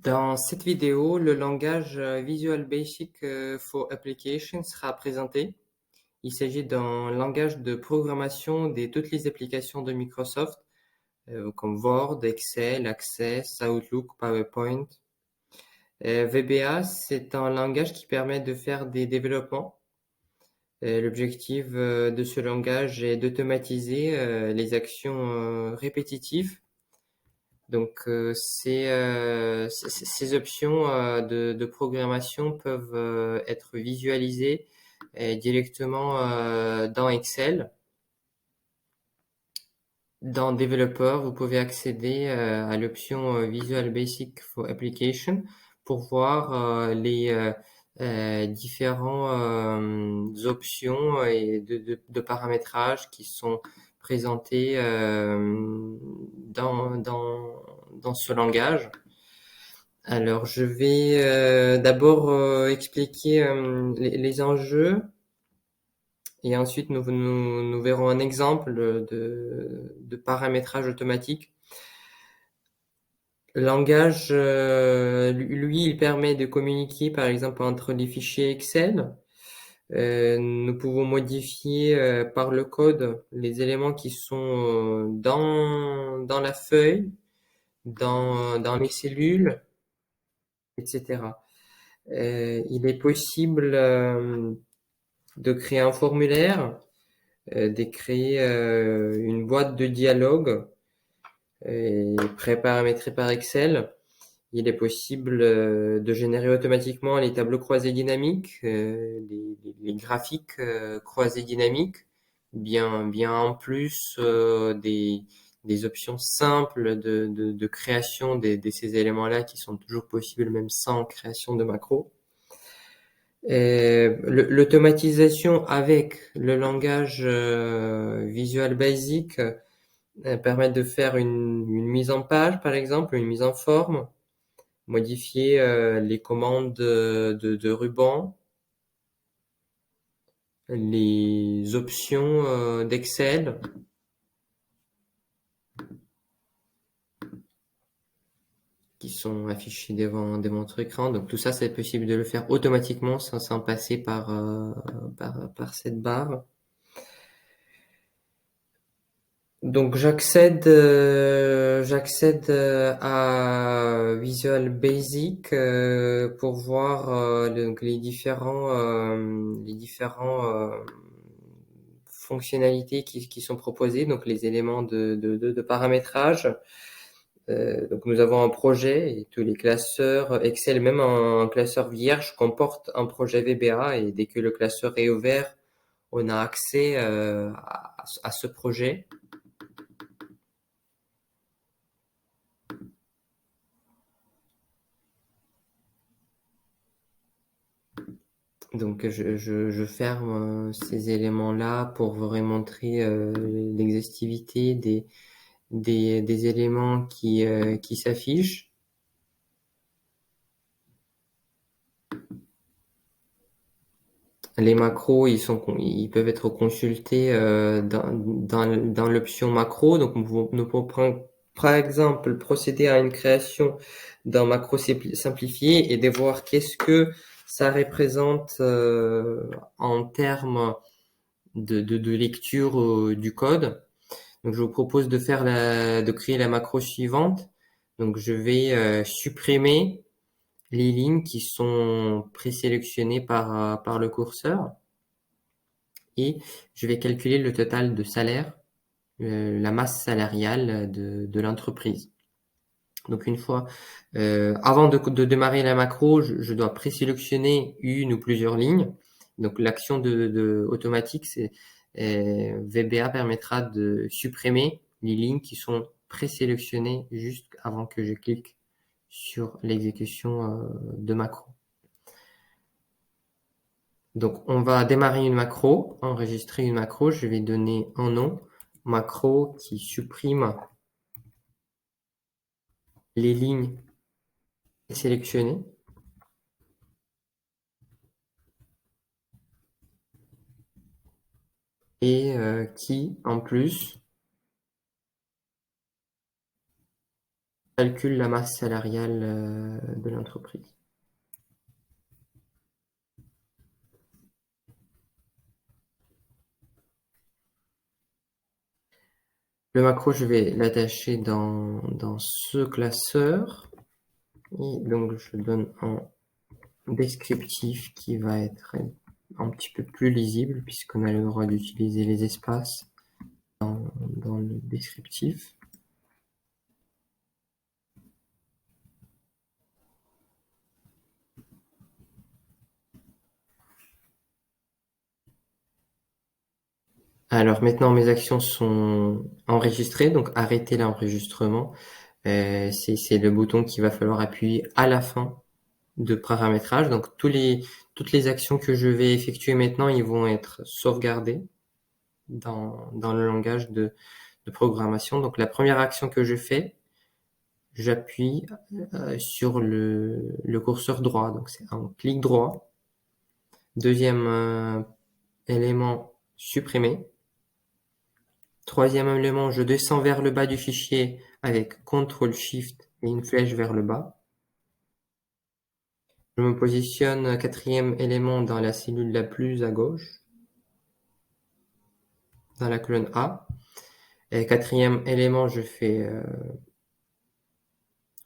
Dans cette vidéo, le langage Visual Basic for Application sera présenté. Il s'agit d'un langage de programmation de toutes les applications de Microsoft, comme Word, Excel, Access, Outlook, PowerPoint. VBA, c'est un langage qui permet de faire des développements. L'objectif de ce langage est d'automatiser les actions répétitives. Donc, ces options de programmation peuvent être visualisées directement dans Excel. Dans Developer, vous pouvez accéder à l'option Visual Basic for Application pour voir les différentes options et de paramétrage qui sont présentées dans ce langage. Alors, je vais d'abord expliquer les enjeux. Et ensuite, nous verrons un exemple de paramétrage automatique. Le langage, lui, il permet de communiquer, par exemple, entre les fichiers Excel. Nous pouvons modifier par le code les éléments qui sont dans la feuille, dans les cellules, etc. Il est possible de créer un formulaire, de créer une boîte de dialogue pré-paramétrée par Excel. Il est possible de générer automatiquement les tableaux croisés dynamiques, les graphiques croisés dynamiques, bien en plus des options simples de création de ces éléments-là qui sont toujours possibles même sans création de macro. L'automatisation avec le langage Visual Basic permet de faire une mise en page, par exemple, une mise en forme, modifier les commandes de ruban, les options d'Excel. Qui sont affichées devant votre écran. Donc tout ça, c'est possible de le faire automatiquement sans passer par cette barre. Donc j'accède à Visual Basic pour voir donc les différents fonctionnalités qui sont proposées, donc les éléments de paramétrage. Donc nous avons un projet et tous les classeurs Excel, même un classeur vierge, comporte un projet VBA, et dès que le classeur est ouvert, on a accès à ce projet. Donc je ferme ces éléments-là pour vous montrer l'exhaustivité des éléments qui s'affichent. Les macros, ils peuvent être consultés dans l'option macro. Donc nous pouvons prendre, par exemple, procéder à une création d'un macro simplifié et de voir qu'est-ce que ça représente en termes de lecture du code. Donc je vous propose de créer la macro suivante. Donc je vais supprimer les lignes qui sont présélectionnées par le curseur et je vais calculer le total de salaire, la masse salariale de l'entreprise. Donc une fois, avant de démarrer la macro, je dois présélectionner une ou plusieurs lignes. Donc l'action automatique, c'est VBA permettra de supprimer les lignes qui sont présélectionnées juste avant que je clique sur l'exécution de macro. Donc on va démarrer une macro, enregistrer une macro. Je vais donner un nom, macro qui supprime les lignes sélectionnées. Et qui, en plus, calcule la masse salariale de l'entreprise. Le macro, je vais l'attacher dans ce classeur. Et donc, je donne un descriptif qui va être un petit peu plus lisible puisqu'on a le droit d'utiliser les espaces dans le descriptif. Alors maintenant, mes actions sont enregistrées, donc arrêter l'enregistrement. C'est le bouton qu'il va falloir appuyer à la fin de paramétrage. Donc toutes les actions que je vais effectuer maintenant, ils vont être sauvegardées dans le langage de programmation. Donc la première action que je fais, j'appuie sur le curseur droit. Donc c'est un clic droit. Deuxième élément, supprimer. Troisième élément, je descends vers le bas du fichier avec CTRL-SHIFT et une flèche vers le bas. Je me positionne quatrième élément dans la cellule la plus à gauche, dans la colonne A. Et quatrième élément, je fais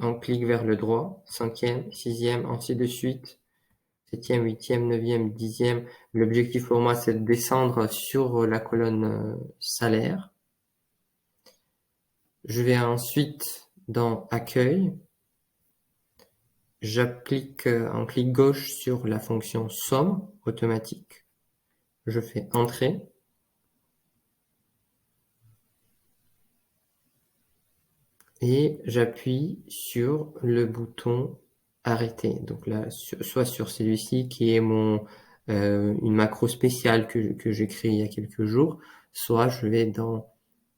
un clic vers le droit, cinquième, sixième, ainsi de suite, septième, huitième, neuvième, dixième. L'objectif pour moi, c'est de descendre sur la colonne salaire. Je vais ensuite dans Accueil. J'applique un clic gauche sur la fonction somme automatique. Je fais Entrée. Et j'appuie sur le bouton Arrêter. Donc là, soit sur celui-ci qui est une macro spéciale que j'ai créée il y a quelques jours, soit je vais dans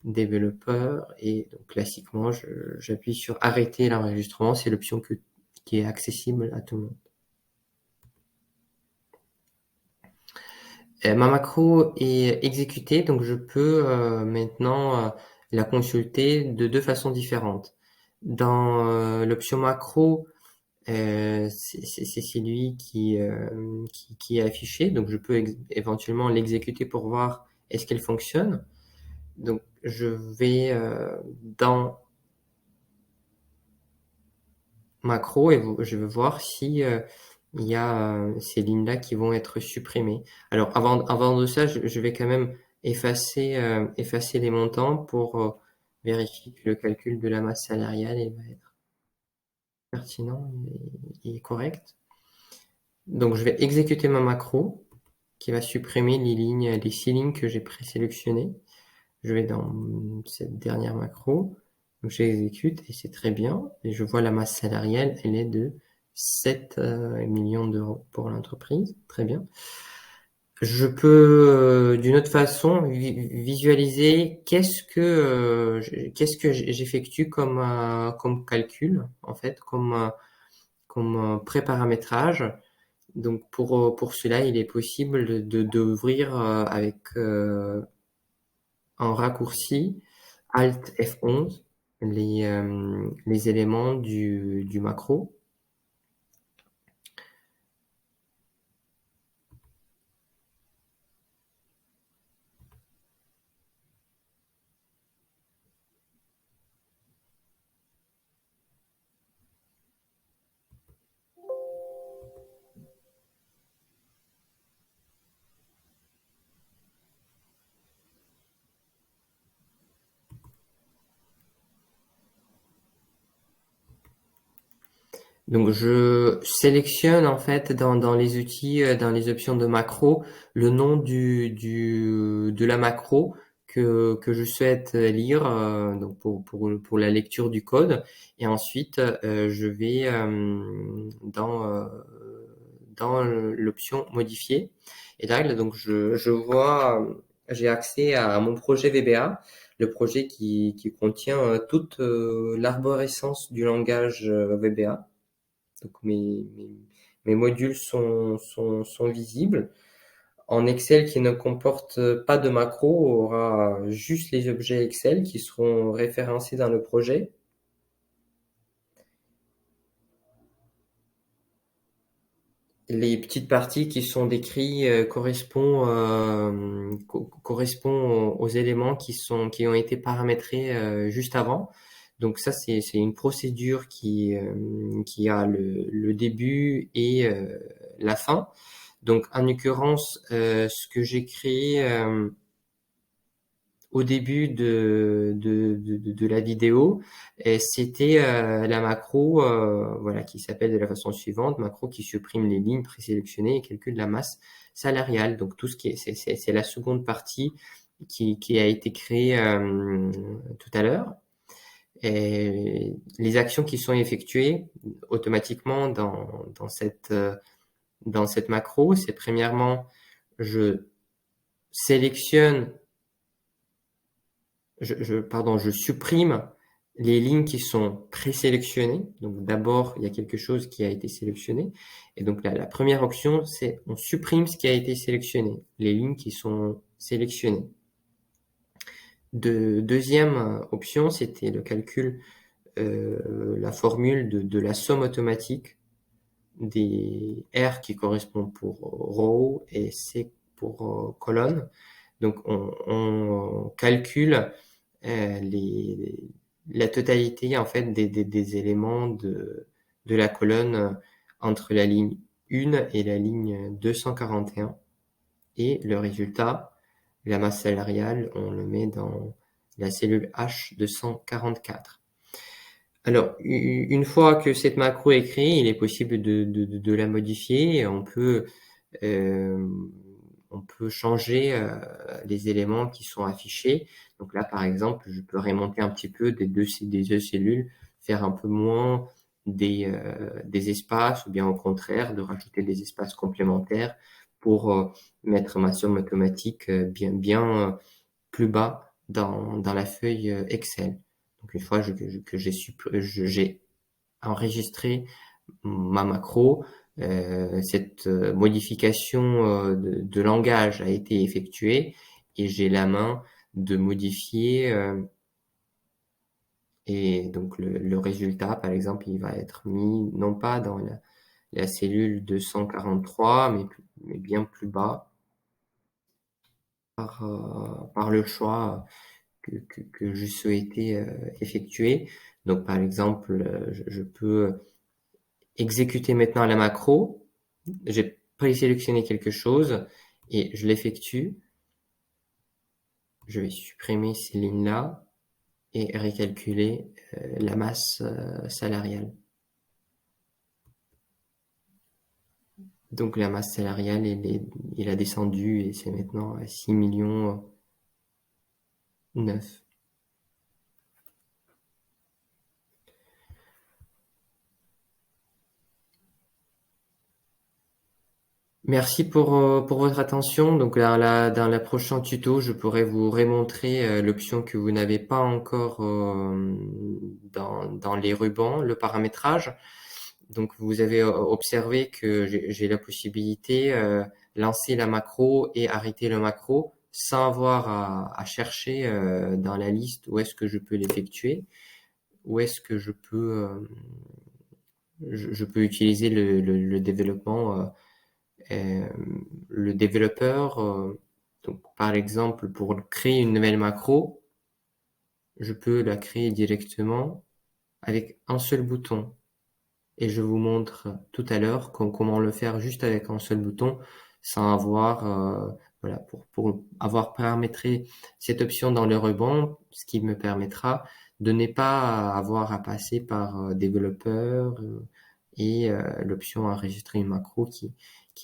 développeur et donc classiquement j'appuie sur arrêter l'enregistrement. C'est l'option qui est accessible à tout le monde. Ma macro est exécutée, donc je peux maintenant la consulter de deux façons différentes. Dans l'option macro, c'est celui qui est affiché, donc je peux éventuellement l'exécuter pour voir est-ce qu'elle fonctionne. Donc je vais dans macro et je vais voir si il y a ces lignes-là qui vont être supprimées. Alors avant de ça, je vais quand même effacer les montants pour vérifier que le calcul de la masse salariale va être pertinent et correct. Donc je vais exécuter ma macro qui va supprimer les 6 lignes que j'ai présélectionnées. Je vais dans cette dernière macro, donc j'exécute et c'est très bien. Et je vois la masse salariale, elle est de 7 millions d'euros pour l'entreprise. Très bien. Je peux d'une autre façon visualiser qu'est-ce que j'effectue comme calcul en fait, comme pré-paramétrage. Donc pour cela, il est possible d'ouvrir avec en raccourci Alt F11 les éléments du macro. Donc je sélectionne en fait dans les outils, dans les options de macro, le nom de la macro que je souhaite lire donc pour la lecture du code. Et ensuite, je vais dans l'option modifier. Et là, donc je vois, j'ai accès à mon projet VBA, le projet qui contient toute l'arborescence du langage VBA. Donc mes modules sont visibles. En Excel qui ne comporte pas de macro aura juste les objets Excel qui seront référencés dans le projet. les petites parties qui sont décrites correspondent aux éléments qui ont été paramétrés juste avant. Donc ça, c'est une procédure qui a le début et la fin. Donc en l'occurrence, ce que j'ai créé au début de la vidéo, et c'était la macro voilà, qui s'appelle de la façon suivante, macro qui supprime les lignes présélectionnées et calcule la masse salariale. Donc tout ce qui est, c'est la seconde partie qui a été créée tout à l'heure. Et les actions qui sont effectuées automatiquement dans cette macro, c'est premièrement, je sélectionne je supprime les lignes qui sont présélectionnées. Donc d'abord, il y a quelque chose qui a été sélectionné. Et donc la première option, c'est on supprime ce qui a été sélectionné, les lignes qui sont sélectionnées. Deuxième option, c'était le calcul, la formule de la somme automatique des R qui correspondent pour row et C pour colonne. Donc on calcule la totalité en fait des éléments de la colonne entre la ligne 1 et la ligne 241. Et le résultat, la masse salariale, on le met dans la cellule H244. Alors, une fois que cette macro est créée, il est possible de la modifier. Euh, on peut changer les éléments qui sont affichés. Donc là, par exemple, je peux remonter un petit peu des deux cellules, faire un peu moins des espaces, ou bien au contraire, de rajouter des espaces complémentaires pour mettre ma somme automatique bien plus bas dans la feuille Excel. Donc une fois que j'ai enregistré ma macro, cette modification de langage a été effectuée et j'ai la main de modifier et donc le résultat, par exemple, il va être mis non pas dans la cellule 243, mais bien plus bas par le choix que je souhaitais effectuer. Donc par exemple, je peux exécuter maintenant la macro. J'ai présélectionné quelque chose et je l'effectue. Je vais supprimer ces lignes-là et récalculer la masse salariale. Donc la masse salariale, il a descendu et c'est maintenant à 6 millions 9. Merci pour votre attention. Donc dans la prochaine tuto, je pourrai vous remontrer l'option que vous n'avez pas encore dans les rubans, le paramétrage. Donc vous avez observé que j'ai la possibilité lancer la macro et arrêter le macro sans avoir à chercher dans la liste où est-ce que je peux l'effectuer, où est-ce que je peux utiliser le développement le développeur. Donc par exemple, pour créer une nouvelle macro, je peux la créer directement avec un seul bouton. Et je vous montre tout à l'heure comment le faire juste avec un seul bouton sans avoir voilà, pour avoir paramétré cette option dans le ruban, ce qui me permettra de ne pas avoir à passer par développeur et l'option enregistrer une macro qui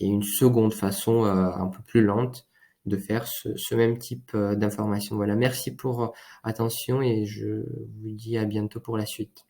est une seconde façon un peu plus lente de faire ce même type d'information. Voilà, merci pour attention et je vous dis à bientôt pour la suite.